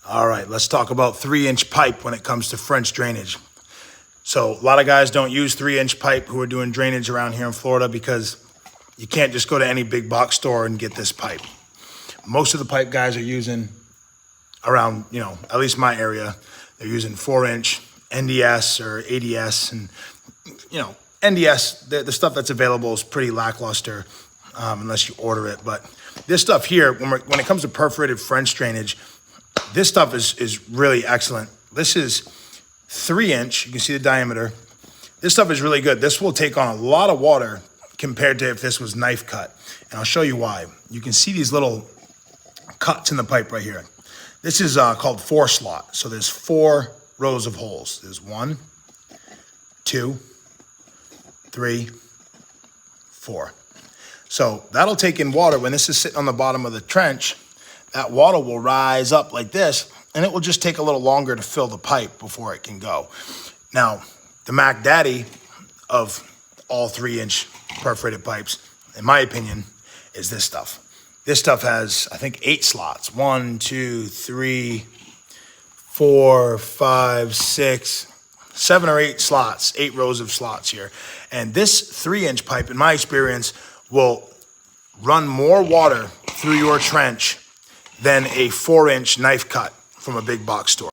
All right, let's talk about 3-inch pipe when it comes to French drainage. So a lot of guys don't use 3-inch pipe who are doing drainage around here in Florida because you can't just go to any big box store and get this pipe. Most of the pipe guys are using around, at least my area, they're using 4-inch NDS or ADS. And, NDS, the stuff that's available is pretty lackluster unless you order it. But this stuff here, when it comes to perforated French drainage, this stuff is really excellent. This is 3-inch. You can see the diameter. This stuff is really good. This will take on a lot of water compared to if this was knife cut. And I'll show you why. You can see these little cuts in the pipe right here. This is called 4-slot. So there's 4 rows of holes. There's 1, 2, 3, 4. So that'll take in water. When this is sitting on the bottom of the trench, that water will rise up like this, and it will just take a little longer to fill the pipe before it can go. Now, the Mac Daddy of all 3-inch perforated pipes, in my opinion, is this stuff. This stuff has, I think, 8 slots. 1, 2, 3, 4, 5, 6, 7 or 8 slots, 8 rows of slots here. And this 3-inch pipe, in my experience, will run more water through your trench than a 4-inch knife cut from a big box store.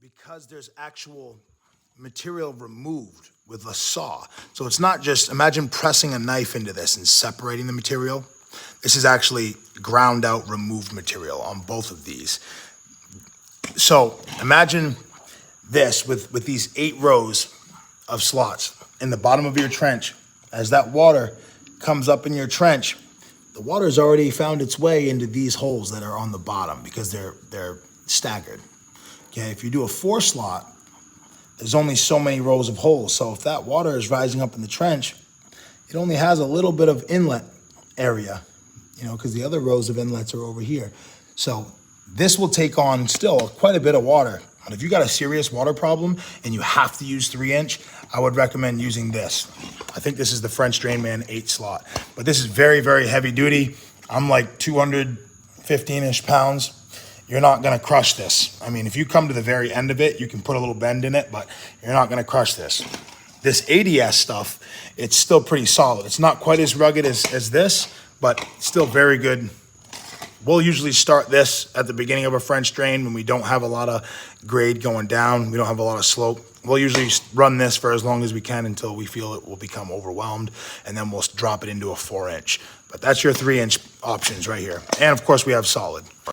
Because there's actual material removed with a saw. So it's not just, imagine pressing a knife into this and separating the material. This is actually ground out, removed material on both of these. So imagine this with these 8 rows of slots in the bottom of your trench. As that water comes up in your trench, the water has already found its way into these holes that are on the bottom because they're staggered. Okay, if you do a 4-slot, there's only so many rows of holes. So if that water is rising up in the trench, it only has a little bit of inlet area, because the other rows of inlets are over here. So this will take on still quite a bit of water. But if you got a serious water problem and you have to use 3-inch, I would recommend using this. I think this is the French Drain Man 8-slot. But this is very, very heavy duty. I'm like 215-ish pounds. You're not gonna crush this. I mean, if you come to the very end of it, you can put a little bend in it, but you're not gonna crush this. This ADS stuff, it's still pretty solid. It's not quite as rugged as this, but still very good. We'll usually start this at the beginning of a French drain when we don't have a lot of grade going down. We don't have a lot of slope. We'll usually run this for as long as we can until we feel it will become overwhelmed, and then we'll drop it into a 4-inch. But that's your 3-inch options right here. And of course we have solid.